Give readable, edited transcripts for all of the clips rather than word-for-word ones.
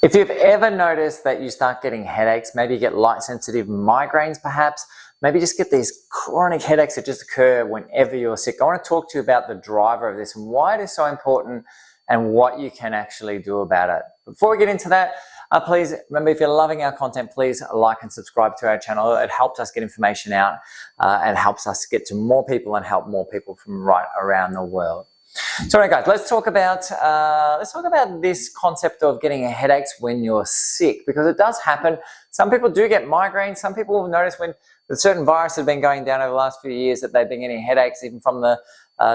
If you've ever noticed that you start getting headaches, maybe you get light sensitive migraines perhaps, maybe just get these chronic headaches that just occur whenever you're sick, I want to talk to you about the driver of this and why it is so important and what you can actually do about it. Before we get into that, please remember, if you're loving our content, please like and subscribe to our channel. It helps us get information out and helps us get to more people and help more people from right around the world. So, all right, guys, let's talk about this concept of getting headaches when you're sick, because it does happen. Some people do get migraines. Some people have noticed when the certain viruses have been going down over the last few years that they've been getting headaches, even from the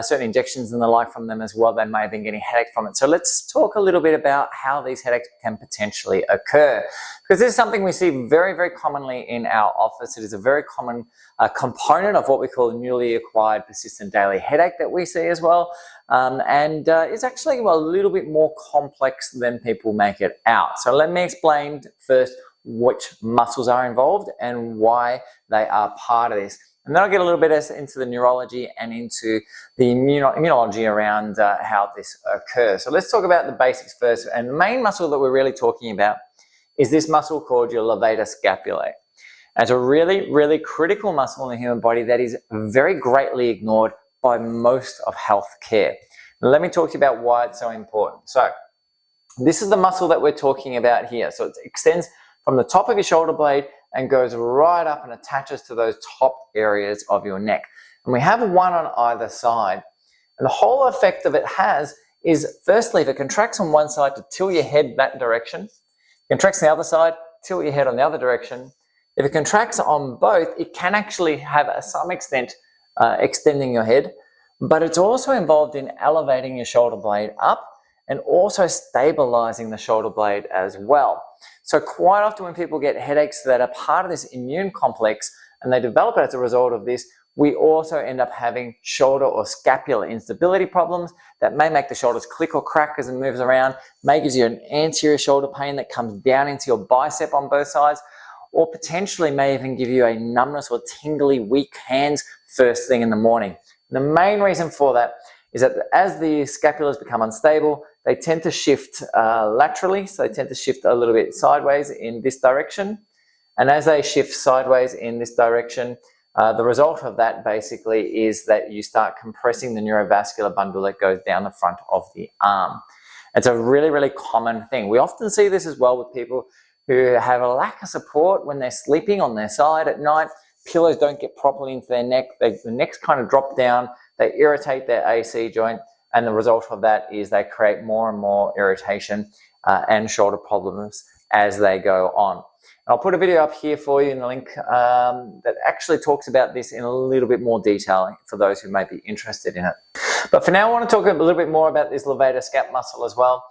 certain injections and the like from them as well. They may have been getting headaches from it. So let's talk a little bit about how these headaches can potentially occur, because this is something we see very, very commonly in our office. It is a very common component of what we call newly acquired persistent daily headache that we see as well. It's actually a little bit more complex than people make it out. So let me explain first which muscles are involved and why they are part of this. And then I'll get a little bit into the neurology and into the immunology around how this occurs. So let's talk about the basics first. And the main muscle that we're really talking about is this muscle called your levator scapulae. It's a really, really critical muscle in the human body that is very greatly ignored by most of healthcare. Now, let me talk to you about why it's so important. So this is the muscle that we're talking about here. So it extends from the top of your shoulder blade and goes right up and attaches to those top areas of your neck. And we have one on either side. And the whole effect of it has is, firstly, if it contracts on one side, to tilt your head that direction. If it contracts on the other side, tilt your head on the other direction. If it contracts on both, it can actually have, to some extent, extending your head, but it's also involved in elevating your shoulder blade up and also stabilizing the shoulder blade as well. So quite often when people get headaches that are part of this immune complex and they develop it as a result of this, we also end up having shoulder or scapular instability problems that may make the shoulders click or crack as it moves around, may give you an anterior shoulder pain that comes down into your bicep on both sides, or potentially may even give you a numbness or tingly, weak hands first thing in the morning. The main reason for that is that as the scapulas become unstable, they tend to shift laterally, so they tend to shift a little bit sideways in this direction. And as they shift sideways in this direction, the result of that basically is that you start compressing the neurovascular bundle that goes down the front of the arm. It's a really, really common thing. We often see this as well with people who have a lack of support when they're sleeping on their side at night. Pillows don't get properly into their neck. The necks kind of drop down. They irritate their AC joint. And the result of that is they create more and more irritation and shoulder problems as they go on. And I'll put a video up here for you in the link that actually talks about this in a little bit more detail for those who may be interested in it. But for now, I want to talk a little bit more about this levator scap muscle as well.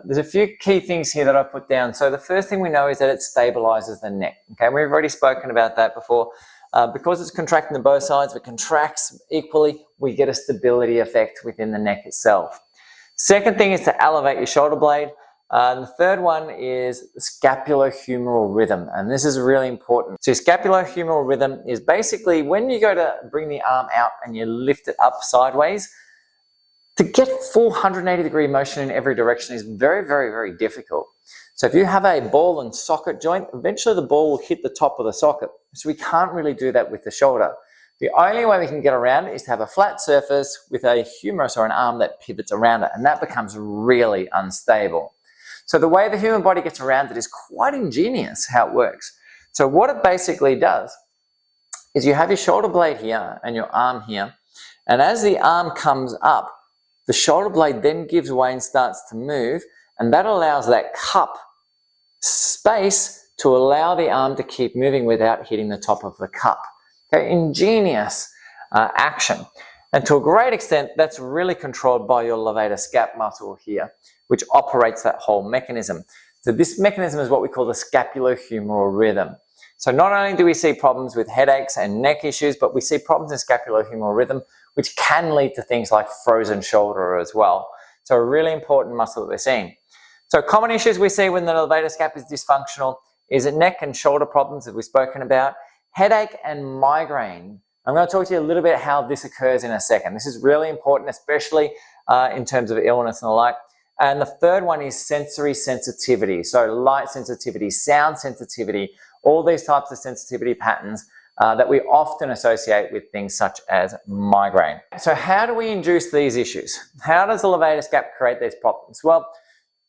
There's a few key things here that I've put down. So the first thing we know is that it stabilizes the neck. Okay, we've already spoken about that before. Because it's contracting to both sides, if it contracts equally, we get a stability effect within the neck itself. Second thing is to elevate your shoulder blade. And the third one is scapulohumeral rhythm, and this is really important. So scapulohumeral rhythm is basically when you go to bring the arm out and you lift it up sideways, to get full 180-degree motion in every direction is very, very, very difficult. So if you have a ball and socket joint, eventually the ball will hit the top of the socket. So we can't really do that with the shoulder. The only way we can get around it is to have a flat surface with a humerus or an arm that pivots around it, and that becomes really unstable. So the way the human body gets around it is quite ingenious how it works. So what it basically does is you have your shoulder blade here and your arm here, and as the arm comes up, the shoulder blade then gives way and starts to move, and that allows that cup space to allow the arm to keep moving without hitting the top of the cup. Okay, ingenious action. And to a great extent, that's really controlled by your levator scap muscle here, which operates that whole mechanism. So this mechanism is what we call the scapulohumeral rhythm. So not only do we see problems with headaches and neck issues, but we see problems in scapulohumeral rhythm, which can lead to things like frozen shoulder as well. So a really important muscle that we're seeing. So common issues we see when the levator scap is dysfunctional is neck and shoulder problems that we've spoken about, headache and migraine. I'm going to talk to you a little bit how this occurs in a second. This is really important, especially in terms of illness and the like. And the third one is sensory sensitivity. So light sensitivity, sound sensitivity, all these types of sensitivity patterns that we often associate with things such as migraine. So how do we induce these issues? How does the levator gap create these problems? Well,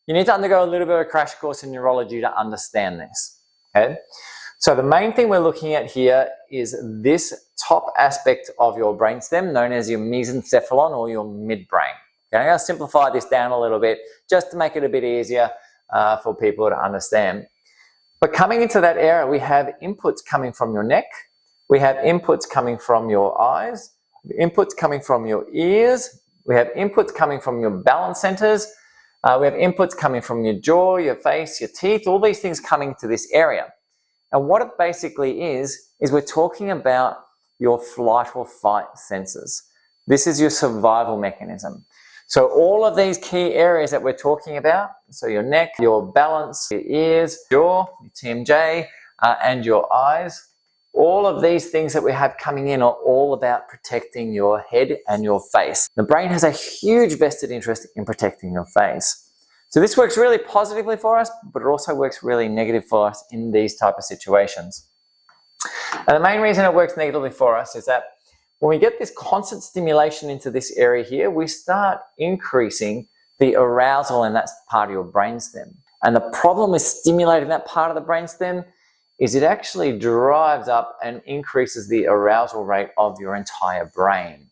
you need to undergo a little bit of a crash course in neurology to understand this. Okay? So the main thing we're looking at here is this top aspect of your brainstem known as your mesencephalon or your midbrain. Okay, I'm going to simplify this down a little bit just to make it a bit easier for people to understand. But coming into that area, we have inputs coming from your neck, we have inputs coming from your eyes, inputs coming from your ears, we have inputs coming from your balance centers, we have inputs coming from your jaw, your face, your teeth, all these things coming to this area. And what it basically is we're talking about your flight or fight senses. This is your survival mechanism. So all of these key areas that we're talking about, so your neck, your balance, your ears, jaw, your TMJ, and your eyes, all of these things that we have coming in are all about protecting your head and your face. The brain has a huge vested interest in protecting your face. So this works really positively for us, but it also works really negative for us in these type of situations. And the main reason it works negatively for us is that when we get this constant stimulation into this area here, we start increasing the arousal in that part of your brainstem. And the problem with stimulating that part of the brainstem is it actually drives up and increases the arousal rate of your entire brain.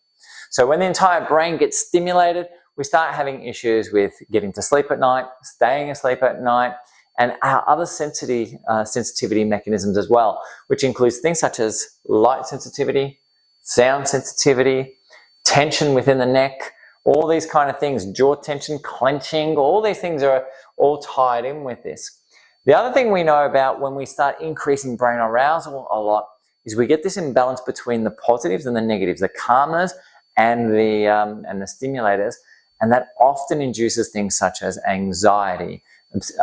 So when the entire brain gets stimulated, we start having issues with getting to sleep at night, staying asleep at night, and our other sensitivity mechanisms as well, which includes things such as light sensitivity, sound sensitivity, tension within the neck, all these kind of things, jaw tension, clenching, all these things are all tied in with this. The other thing we know about when we start increasing brain arousal a lot is we get this imbalance between the positives and the negatives, the calmers and the stimulators, and that often induces things such as anxiety,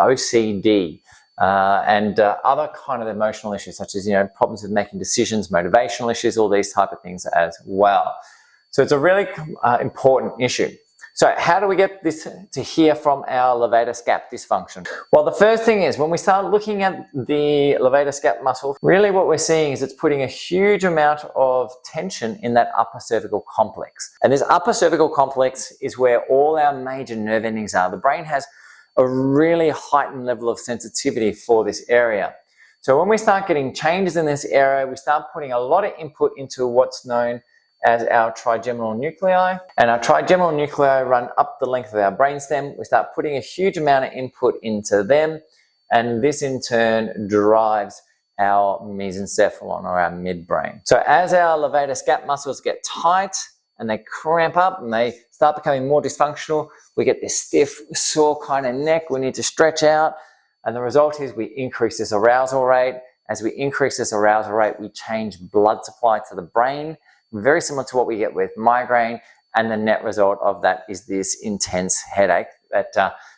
OCD, and other kind of emotional issues such as problems with making decisions, motivational issues, all these type of things as well. So it's a really important issue. So how do we get this to here from our levator scap dysfunction? Well, the first thing is when we start looking at the levator scap muscle, really what we're seeing is it's putting a huge amount of tension in that upper cervical complex. And this upper cervical complex is where all our major nerve endings are. The brain has a really heightened level of sensitivity for this area. So when we start getting changes in this area, we start putting a lot of input into what's known as our trigeminal nuclei, and our trigeminal nuclei run up the length of our brainstem. We start putting a huge amount of input into them, and this in turn drives our mesencephalon or our midbrain. So as our levator scap muscles get tight and they cramp up and they start becoming more dysfunctional, we get this stiff, sore kind of neck. We need to stretch out, and the result is we increase this arousal rate. As we increase this arousal rate, we change blood supply to the brain, very similar to what we get with migraine, and the net result of that is this intense headache that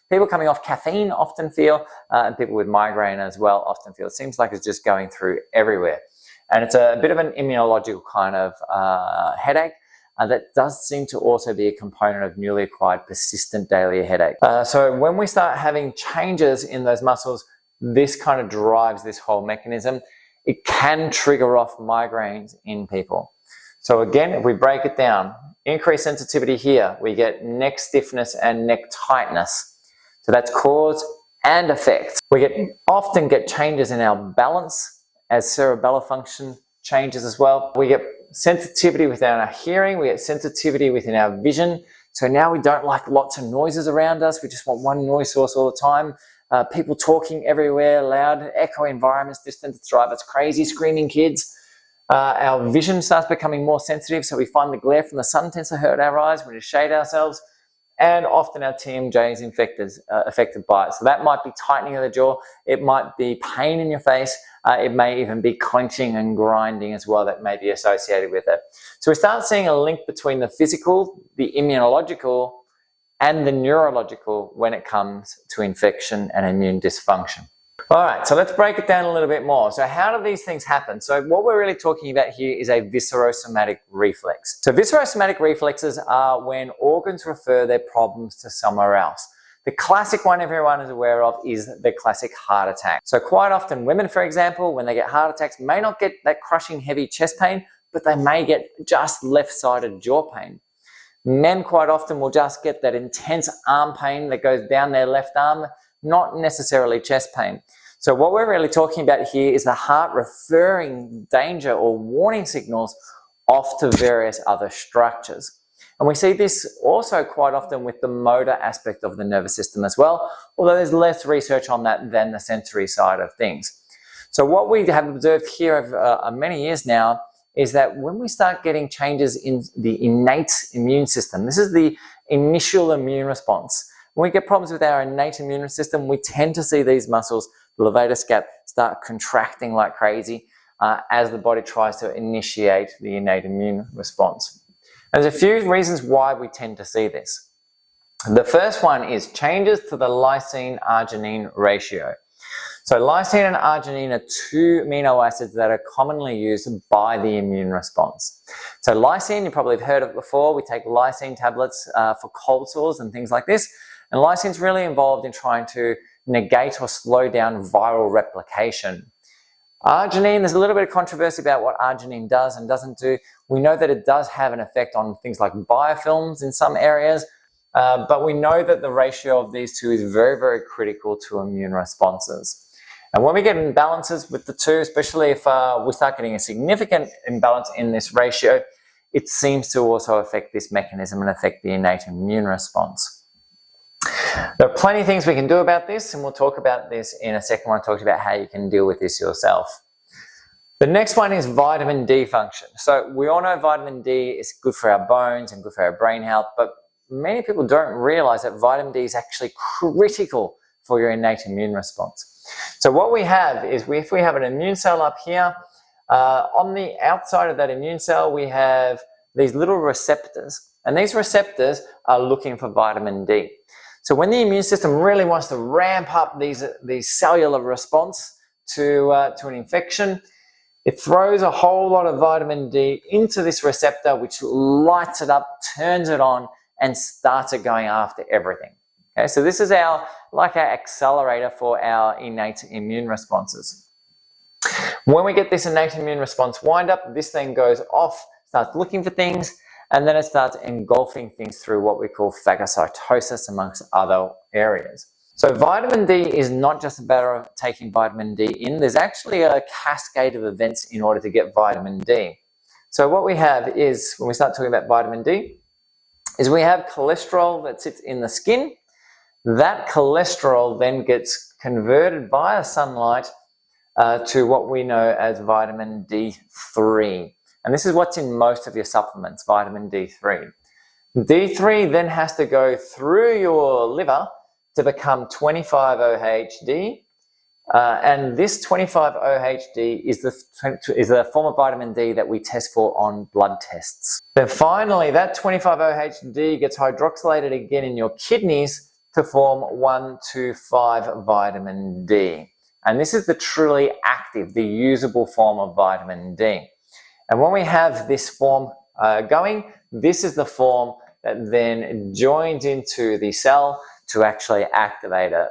people coming off caffeine often feel, and people with migraine as well often feel. It seems like it's just going through everywhere. And it's a bit of an immunological kind of headache that does seem to also be a component of newly acquired persistent daily headache. So when we start having changes in those muscles, this kind of drives this whole mechanism. It can trigger off migraines in people. So again, if we break it down, increased sensitivity here, we get neck stiffness and neck tightness. So that's cause and effect. We often get changes in our balance as cerebellar function changes as well. We get sensitivity within our hearing, we get sensitivity within our vision. So now we don't like lots of noises around us. We just want one noise source all the time. People talking everywhere, loud, echo environments, distance drive us crazy, screaming kids. Our vision starts becoming more sensitive, so we find the glare from the sun tends to hurt our eyes. We just shade ourselves, and often our TMJ is affected by it. So that might be tightening of the jaw, it might be pain in your face, it may even be clenching and grinding as well that may be associated with it. So we start seeing a link between the physical, the immunological, and the neurological when it comes to infection and immune dysfunction. All right, so let's break it down a little bit more. So how do these things happen? So what we're really talking about here is a viscerosomatic reflex. So viscerosomatic reflexes are when organs refer their problems to somewhere else. The classic one everyone is aware of is the classic heart attack. So quite often women, for example, when they get heart attacks, may not get that crushing heavy chest pain, but they may get just left-sided jaw pain. Men quite often will just get that intense arm pain that goes down their left arm, not necessarily chest pain. So what we're really talking about here is the heart referring danger or warning signals off to various other structures. And we see this also quite often with the motor aspect of the nervous system as well, although there's less research on that than the sensory side of things. So what we have observed here over many years now is that when we start getting changes in the innate immune system, this is the initial immune response. When we get problems with our innate immune system, we tend to see these muscles, the levator scap, start contracting like crazy as the body tries to initiate the innate immune response. And there's a few reasons why we tend to see this. The first one is changes to the lysine-arginine ratio. So lysine and arginine are two amino acids that are commonly used by the immune response. So lysine, you probably have heard of it before. We take lysine tablets for cold sores and things like this. And lysine is really involved in trying to negate or slow down viral replication. Arginine, there's a little bit of controversy about what arginine does and doesn't do. We know that it does have an effect on things like biofilms in some areas, but we know that the ratio of these two is very, very critical to immune responses. And when we get imbalances with the two, especially if we start getting a significant imbalance in this ratio, it seems to also affect this mechanism and affect the innate immune response. There are plenty of things we can do about this, and we'll talk about this in a second when I talk about how you can deal with this yourself. The next one is vitamin D function. So we all know vitamin D is good for our bones and good for our brain health, but many people don't realize that vitamin D is actually critical for your innate immune response. So what we have is if we have an immune cell up here, on the outside of that immune cell we have these little receptors, and these receptors are looking for vitamin D. So when the immune system really wants to ramp up these cellular response to an infection, it throws a whole lot of vitamin D into this receptor, which lights it up, turns it on, and starts it going after everything. Okay, so this is our accelerator for our innate immune responses. When we get this innate immune response wind up, this thing goes off, starts looking for things, and then it starts engulfing things through what we call phagocytosis amongst other areas. So vitamin D is not just a matter of taking vitamin D in. There's actually a cascade of events in order to get vitamin D. So what we have is, when we start talking about vitamin D, is we have cholesterol that sits in the skin. That cholesterol then gets converted via sunlight to what we know as vitamin D3. And this is what's in most of your supplements, vitamin D3. D3 then has to go through your liver to become 25-OHD. And this 25-OHD is the form of vitamin D that we test for on blood tests. Then finally, that 25-OHD gets hydroxylated again in your kidneys to form 1,2,5 vitamin D. And this is the truly active, the usable form of vitamin D. And when we have this form going, this is the form that then joins into the cell to actually activate it.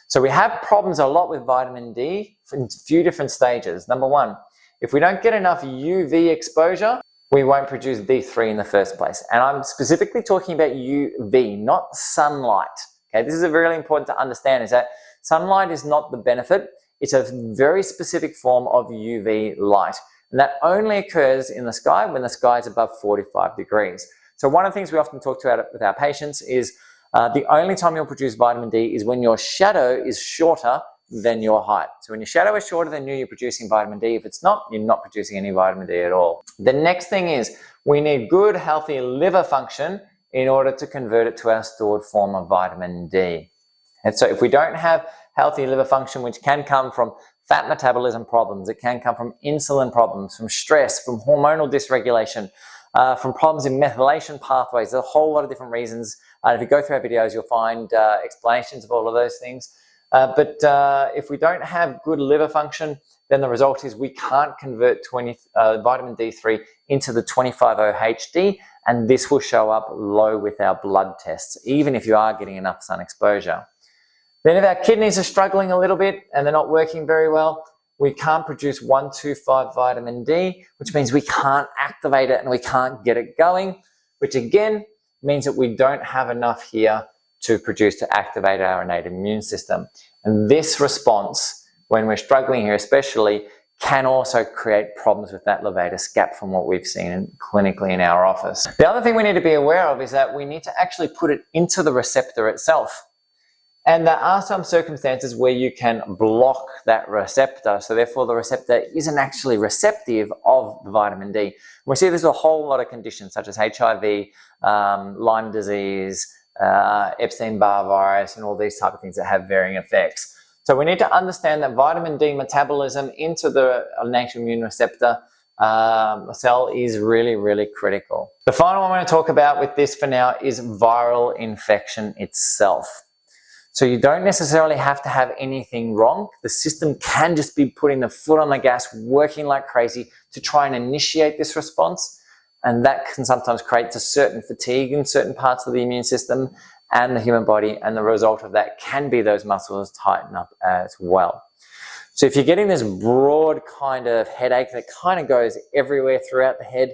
So we have problems a lot with vitamin D in a few different stages. Number one, if we don't get enough UV exposure, we won't produce D3 in the first place. And I'm specifically talking about UV, not sunlight. Okay, this is really important to understand, is that sunlight is not the benefit. It's a very specific form of UV light. And that only occurs in the sky when the sky is above 45 degrees. So one of the things we often talk about with our patients is the only time you'll produce vitamin D is when your shadow is shorter than your height. So when your shadow is shorter than you, you're producing vitamin D. If it's not, you're not producing any vitamin D at all. The next thing is we need good, healthy liver function in order to convert it to our stored form of vitamin D. And so if we don't have healthy liver function, which can come from fat metabolism problems, it can come from insulin problems, from stress, from hormonal dysregulation, from problems in methylation pathways. There's a whole lot of different reasons. If you go through our videos, you'll find explanations of all of those things. But if we don't have good liver function, then the result is we can't convert vitamin D3 into the 25-OHD, and this will show up low with our blood tests, even if you are getting enough sun exposure. Then if our kidneys are struggling a little bit and they're not working very well, we can't produce 1,2,5 vitamin D, which means we can't activate it and we can't get it going, which again means that we don't have enough here to produce to activate our innate immune system. And this response, when we're struggling here especially, can also create problems with that levator gap from what we've seen clinically in our office. The other thing we need to be aware of is that we need to actually put it into the receptor itself. And there are some circumstances where you can block that receptor, so therefore the receptor isn't actually receptive of the vitamin D. We see this with a whole lot of conditions such as HIV, Lyme disease, Epstein-Barr virus, and all these type of things that have varying effects. So we need to understand that vitamin D metabolism into the innate immune receptor cell is really, really critical. The final one I'm going to talk about with this for now is viral infection itself. So you don't necessarily have to have anything wrong. The system can just be putting the foot on the gas, working like crazy to try and initiate this response. And that can sometimes create a certain fatigue in certain parts of the immune system and the human body. And the result of that can be those muscles tighten up as well. So if you're getting this broad kind of headache that kind of goes everywhere throughout the head,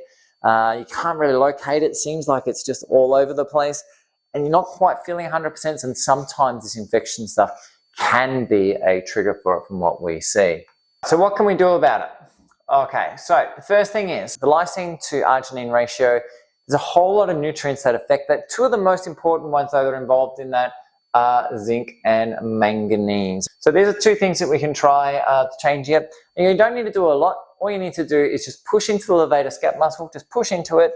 you can't really locate it, seems like it's just all over the place, and you're not quite feeling 100%, and sometimes this infection stuff can be a trigger for it from what we see. So what can we do about it? Okay, so the first thing is the lysine to arginine ratio. There's a whole lot of nutrients that affect that. Two of the most important ones though that are involved in that are zinc and manganese. So these are two things that we can try to change here. And you don't need to do a lot. All you need to do is just push into the levator scap muscle, just push into it,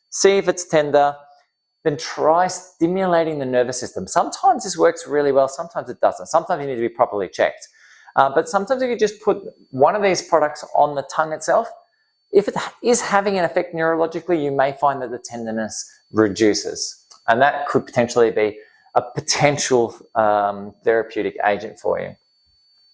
see if it's tender, then try stimulating the nervous system. Sometimes this works really well, sometimes it doesn't. Sometimes you need to be properly checked. But sometimes if you just put one of these products on the tongue itself, if it is having an effect neurologically, you may find that the tenderness reduces. And that could potentially be a potential therapeutic agent for you.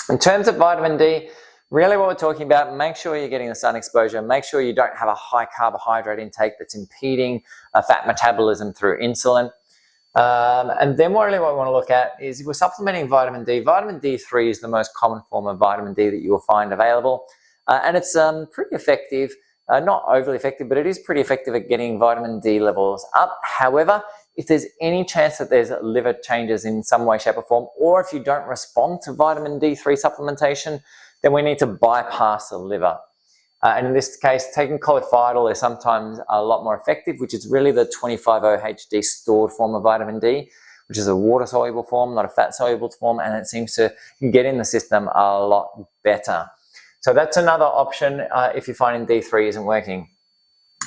In terms of vitamin D, really what we're talking about, make sure you're getting the sun exposure, make sure you don't have a high carbohydrate intake that's impeding fat metabolism through insulin. And then really what we want to look at is if we're supplementing vitamin D, vitamin D3 is the most common form of vitamin D that you will find available. And it's pretty effective, not overly effective, but it is pretty effective at getting vitamin D levels up. However, if there's any chance that there's liver changes in some way, shape or form, or if you don't respond to vitamin D3 supplementation, then we need to bypass the liver. And in this case, taking colifidyl is sometimes a lot more effective, which is really the 25-OHD stored form of vitamin D, which is a water-soluble form, not a fat-soluble form, and it seems to get in the system a lot better. So that's another option if you're finding D3 isn't working.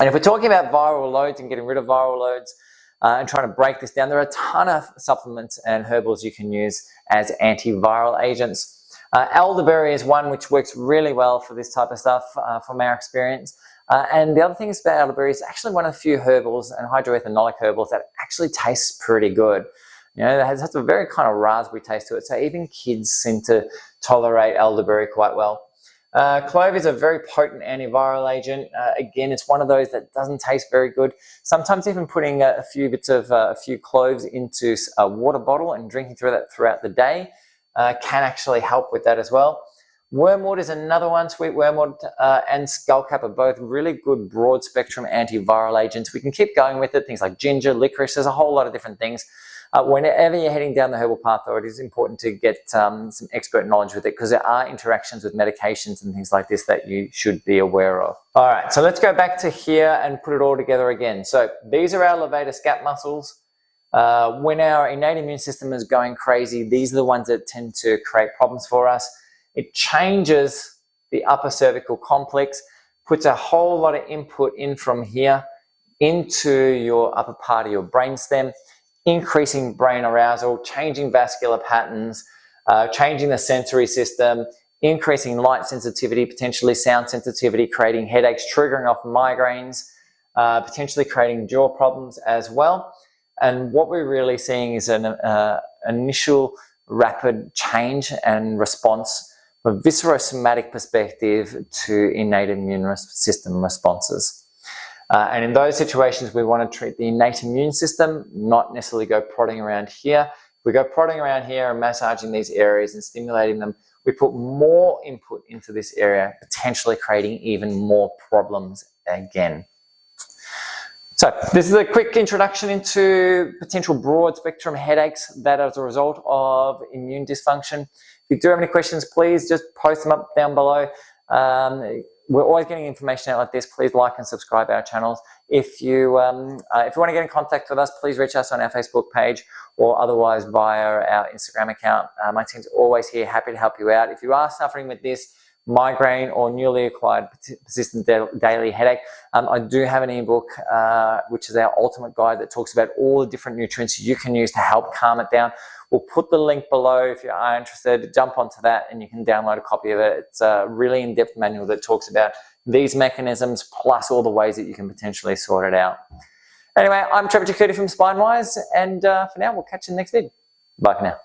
And if we're talking about viral loads and getting rid of viral loads and trying to break this down, there are a ton of supplements and herbals you can use as antiviral agents. Elderberry is one which works really well for this type of stuff from our experience. And the other thing about elderberry is actually one of the few herbals and hydroethanolic herbals that actually tastes pretty good. You know, it has a very kind of raspberry taste to it. So even kids seem to tolerate elderberry quite well. Clove is a very potent antiviral agent. Again, it's one of those that doesn't taste very good. Sometimes even putting a few bits of a few cloves into a water bottle and drinking through that throughout the day can actually help with that as well. Wormwood is another one. Sweet wormwood and skullcap are both really good broad spectrum antiviral agents. We can keep going with it. Things like ginger, licorice, there's a whole lot of different things. Whenever you're heading down the herbal path, though, it is important to get some expert knowledge with it because there are interactions with medications and things like this that you should be aware of. All right, so let's go back to here and put it all together again. So these are our levator scap muscles. When our innate immune system is going crazy, these are the ones that tend to create problems for us. It changes the upper cervical complex, puts a whole lot of input in from here into your upper part of your brainstem, increasing brain arousal, changing vascular patterns, changing the sensory system, increasing light sensitivity, potentially sound sensitivity, creating headaches, triggering off migraines, potentially creating jaw problems as well. And what we're really seeing is an initial rapid change and response from a viscerosomatic perspective to innate immune system responses. And in those situations, we want to treat the innate immune system, not necessarily go prodding around here. If we go prodding around here and massaging these areas and stimulating them, we put more input into this area, potentially creating even more problems again. So this is a quick introduction into potential broad spectrum headaches that are as a result of immune dysfunction. If you do have any questions, please just post them up down below. We're always getting information out like this. Please like and subscribe our channels. If you want to get in contact with us, please reach us on our Facebook page or otherwise via our Instagram account. My team's always here, happy to help you out. If you are suffering with this migraine or newly acquired persistent daily headache, I do have an ebook, which is our ultimate guide that talks about all the different nutrients you can use to help calm it down. We'll put the link below if you are interested. Jump onto that and you can download a copy of it. It's a really in-depth manual that talks about these mechanisms plus all the ways that you can potentially sort it out. Anyway, I'm Trevor Jakuti from SpineWise, and for now, we'll catch you in the next vid. Bye for now.